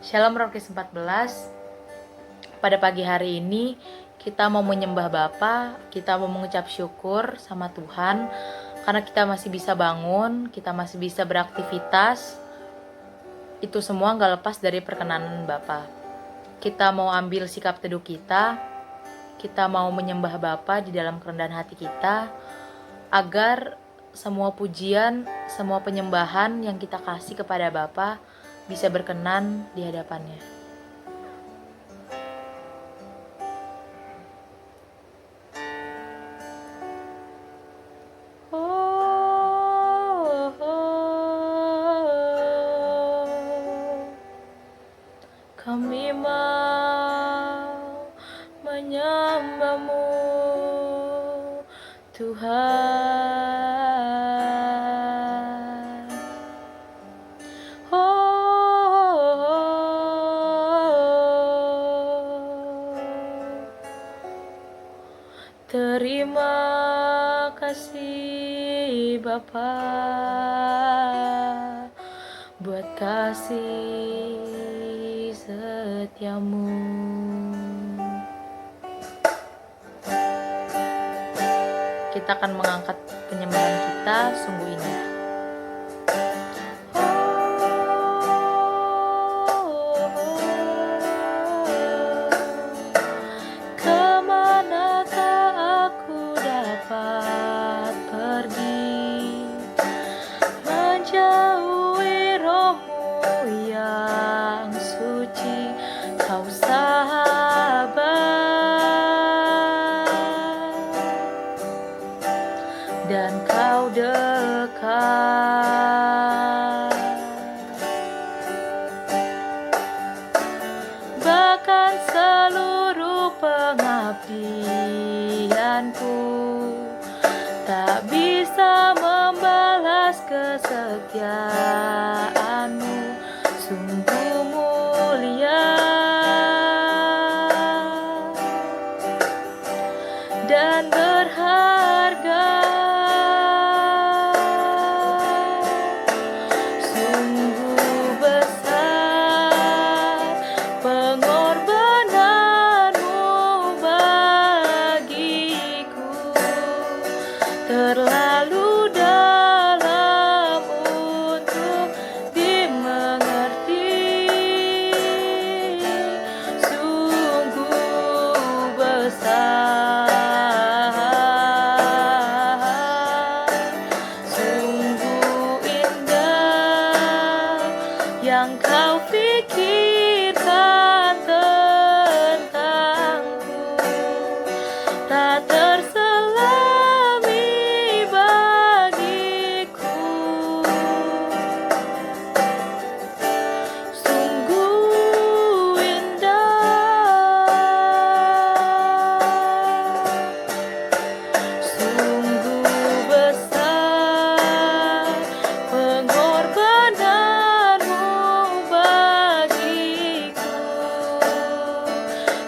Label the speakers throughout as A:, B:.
A: Shalom Rokis 14. Pada pagi hari ini kita mau menyembah Bapa, kita mau mengucap syukur sama Tuhan karena kita masih bisa bangun, kita masih bisa beraktivitas. Itu semua gak lepas dari perkenanan Bapa. Kita mau ambil sikap teduh kita mau menyembah Bapa di dalam kerendahan hati kita, agar semua pujian, semua penyembahan yang kita kasih kepada Bapa bisa berkenan di hadapannya. Kami mau menyembah-Mu, Tuhan. Terima kasih Bapa buat kasih setiamu. Kita akan mengangkat penyembahan kita sungguh indah. Kemanakah aku dapat pergi, menjauhi Roh-Mu yang suci, Kau sahabat dan Kau dekat. Bahkan seluruh pengabdianku tak bisa membalas kesetiaan-Mu, sungguh mulia dan berharga. Sungguh besar pengorbanan-Mu bagiku, terlalu dalam untuk dimengerti. Sungguh besar, sungguh indah yang Kau pikirkan tentangku, tak terselami bagiku. Sungguh indah, sungguh besar pengorbanan-Mu bagiku,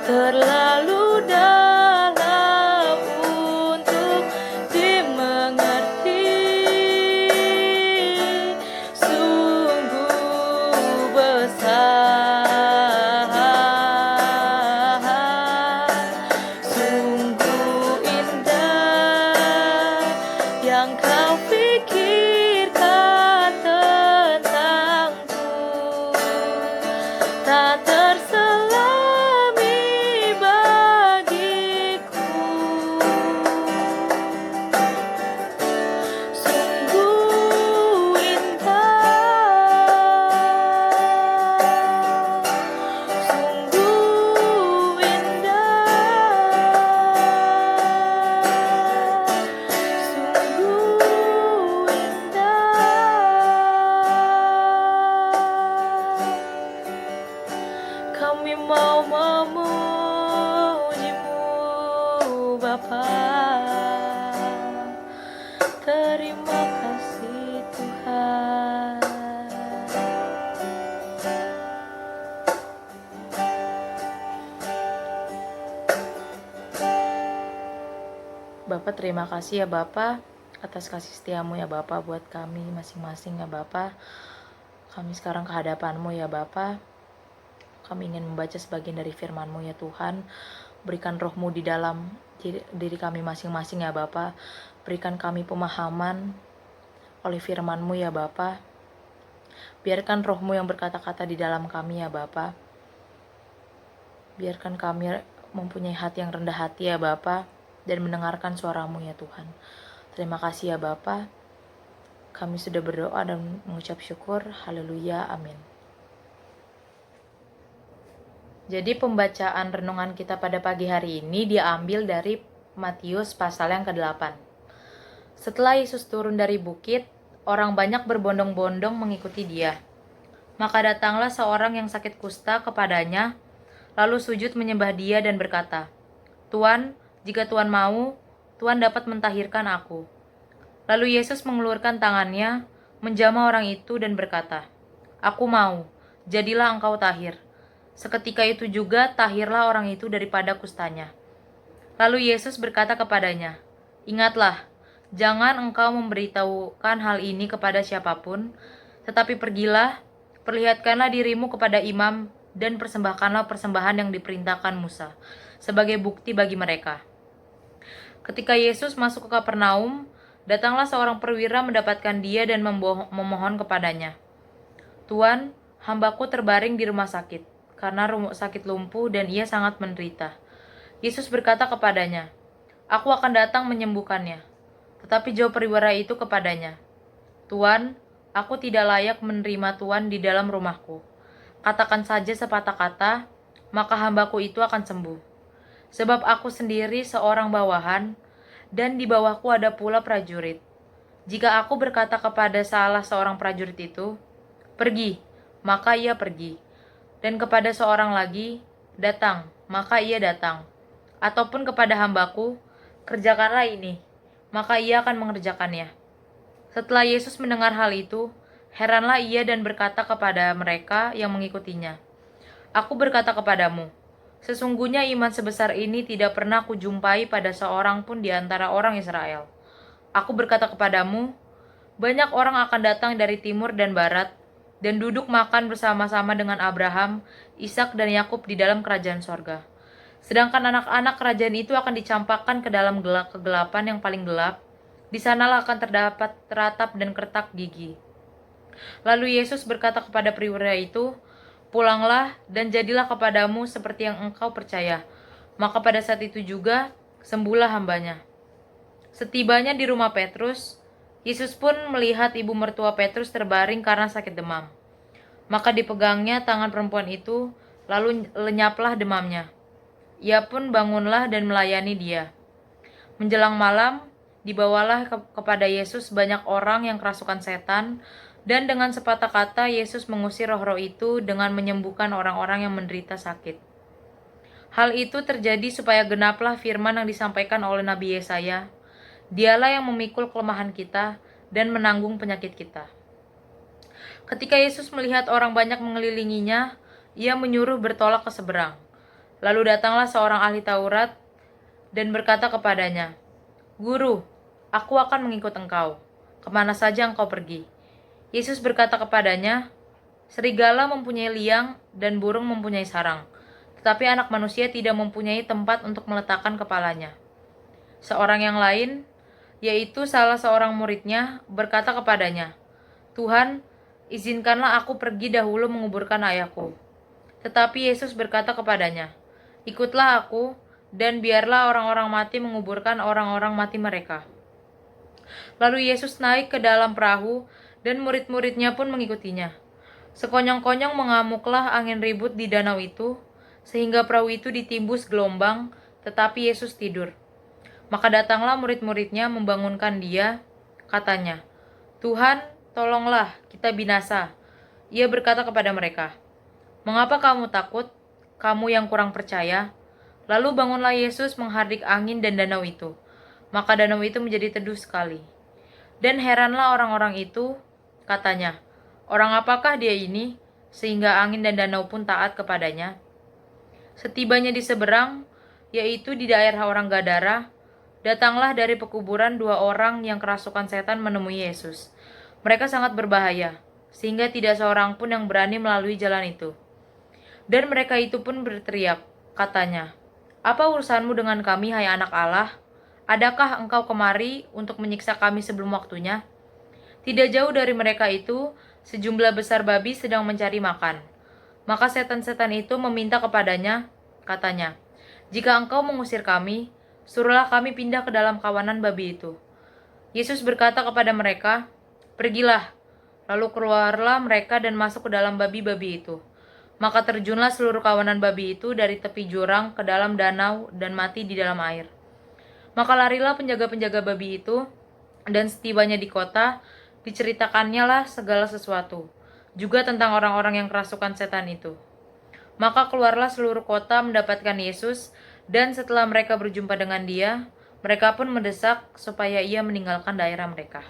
A: terlalu dalam untuk dimengerti. Sungguh besar, sungguh indah yang Kau pikirkan tentangku, tak terselami bagiku. Sungguh indah, sungguh indah, sungguh indah. Kami mau memuji-Mu Bapa. Terima kasih Tuhan. Bapak, terima kasih ya Bapak atas kasih setia-Mu ya Bapak buat kami masing-masing ya Bapak. Kami sekarang ke hadapan-Mu ya Bapak. Kami ingin membaca sebagian dari firman-Mu ya Tuhan. Berikan roh-Mu di dalam diri kami masing-masing ya Bapa. Berikan kami pemahaman oleh firman-Mu ya Bapa. Biarkan roh-Mu yang berkata-kata di dalam kami ya Bapa. Biarkan kami mempunyai hati yang rendah hati ya Bapa, dan mendengarkan suara-Mu ya Tuhan. Terima kasih ya Bapa. Kami sudah berdoa dan mengucap syukur. Haleluya. Amin. Jadi pembacaan renungan kita pada pagi hari ini diambil dari Matius pasal yang ke-8. Setelah Yesus turun dari bukit, orang banyak berbondong-bondong mengikuti Dia. Maka datanglah seorang yang sakit kusta kepadanya, lalu sujud menyembah Dia dan berkata, "Tuan, jika Tuan mau, Tuan dapat mentahirkan aku." Lalu Yesus mengeluarkan tangannya, menjamah orang itu dan berkata, "Aku mau, jadilah engkau tahir." Seketika itu juga tahirlah orang itu daripada kustanya. Lalu Yesus berkata kepadanya, "Ingatlah, jangan engkau memberitahukan hal ini kepada siapapun, tetapi pergilah, perlihatkanlah dirimu kepada imam dan persembahkanlah persembahan yang diperintahkan Musa, sebagai bukti bagi mereka." Ketika Yesus masuk ke Kapernaum, datanglah seorang perwira mendapatkan Dia dan memohon kepadanya, "Tuan, hambaku terbaring di rumah sakit, karena sakit lumpuh dan ia sangat menderita." Yesus berkata kepadanya, "Aku akan datang menyembuhkannya." Tetapi jawab perwira itu kepadanya, "Tuan, aku tidak layak menerima Tuan di dalam rumahku. Katakan saja sepatah kata, maka hambaku itu akan sembuh. Sebab aku sendiri seorang bawahan, dan di bawahku ada pula prajurit. Jika aku berkata kepada salah seorang prajurit itu, 'Pergi,' maka ia pergi. Dan kepada seorang lagi, 'Datang,' maka ia datang. Ataupun kepada hambaku, 'Kerjakanlah ini,' maka ia akan mengerjakannya." Setelah Yesus mendengar hal itu, heranlah ia dan berkata kepada mereka yang mengikutinya, "Aku berkata kepadamu, sesungguhnya iman sebesar ini tidak pernah kujumpai pada seorang pun di antara orang Israel. Aku berkata kepadamu, banyak orang akan datang dari timur dan barat, dan duduk makan bersama-sama dengan Abraham, Ishak dan Yakub di dalam kerajaan sorga. Sedangkan anak-anak kerajaan itu akan dicampakkan ke dalam kegelapan yang paling gelap. Di sanalah akan terdapat teratap dan kertak gigi." Lalu Yesus berkata kepada perwira itu, "Pulanglah dan jadilah kepadamu seperti yang engkau percaya." Maka pada saat itu juga sembuhlah hambanya. Setibanya di rumah Petrus, Yesus pun melihat ibu mertua Petrus terbaring karena sakit demam. Maka dipegangnya tangan perempuan itu, lalu lenyaplah demamnya. Ia pun bangunlah dan melayani dia. Menjelang malam, dibawalah kepada Yesus banyak orang yang kerasukan setan, dan dengan sepatah kata Yesus mengusir roh-roh itu dengan menyembuhkan orang-orang yang menderita sakit. Hal itu terjadi supaya genaplah firman yang disampaikan oleh Nabi Yesaya, "Dialah yang memikul kelemahan kita dan menanggung penyakit kita." Ketika Yesus melihat orang banyak mengelilinginya, ia menyuruh bertolak ke seberang. Lalu datanglah seorang ahli Taurat dan berkata kepadanya, "Guru, aku akan mengikut engkau, kemana saja engkau pergi." Yesus berkata kepadanya, "Serigala mempunyai liang dan burung mempunyai sarang, tetapi anak manusia tidak mempunyai tempat untuk meletakkan kepalanya." Seorang yang lain, yaitu salah seorang muridnya, berkata kepadanya, "Tuhan, izinkanlah aku pergi dahulu menguburkan ayahku." Tetapi Yesus berkata kepadanya, "Ikutlah aku, dan biarlah orang-orang mati menguburkan orang-orang mati mereka." Lalu Yesus naik ke dalam perahu, dan murid-muridnya pun mengikutinya. Sekonyong-konyong mengamuklah angin ribut di danau itu, sehingga perahu itu ditimbus gelombang, tetapi Yesus tidur. Maka datanglah murid-muridnya membangunkan dia, katanya, "Tuhan, tolonglah, kita binasa." Ia berkata kepada mereka, "Mengapa kamu takut, kamu yang kurang percaya?" Lalu bangunlah Yesus menghardik angin dan danau itu. Maka danau itu menjadi teduh sekali. Dan heranlah orang-orang itu, katanya, "Orang apakah dia ini, sehingga angin dan danau pun taat kepadanya?" Setibanya di seberang, yaitu di daerah orang Gadara, datanglah dari pekuburan 2 orang yang kerasukan setan menemui Yesus. Mereka sangat berbahaya, sehingga tidak seorang pun yang berani melalui jalan itu. Dan mereka itu pun berteriak, katanya, "Apa urusanmu dengan kami, hai anak Allah? Adakah engkau kemari untuk menyiksa kami sebelum waktunya?" Tidak jauh dari mereka itu, sejumlah besar babi sedang mencari makan. Maka setan-setan itu meminta kepadanya, katanya, "Jika engkau mengusir kami, suruhlah kami pindah ke dalam kawanan babi itu." Yesus berkata kepada mereka, "Pergilah." Lalu keluarlah mereka dan masuk ke dalam babi-babi itu. Maka terjunlah seluruh kawanan babi itu dari tepi jurang ke dalam danau dan mati di dalam air. Maka larilah penjaga-penjaga babi itu, dan setibanya di kota, diceritakannya lah segala sesuatu, juga tentang orang-orang yang kerasukan setan itu. Maka keluarlah seluruh kota mendapatkan Yesus, dan setelah mereka berjumpa dengan dia, mereka pun mendesak supaya ia meninggalkan daerah mereka.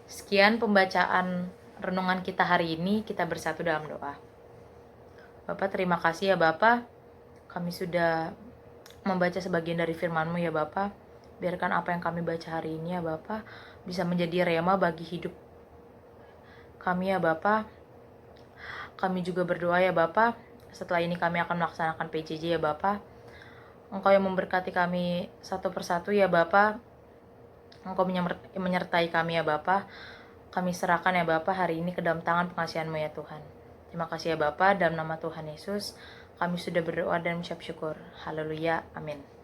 A: Sekian pembacaan renungan kita hari ini. Kita bersatu dalam doa. Bapak, terima kasih ya Bapak, kami sudah membaca sebagian dari firman-Mu ya Bapak. Biarkan apa yang kami baca hari ini ya Bapak bisa menjadi rema bagi hidup kami ya Bapak. Kami juga berdoa ya Bapak, setelah ini kami akan melaksanakan PJJ ya Bapak. Engkau yang memberkati kami satu persatu ya Bapak. Engkau menyertai kami ya Bapak. Kami serahkan ya Bapak hari ini ke dalam tangan pengasihan-Mu ya Tuhan. Terima kasih ya Bapak, dalam nama Tuhan Yesus kami sudah berdoa dan mengucap syukur. Haleluya, amin.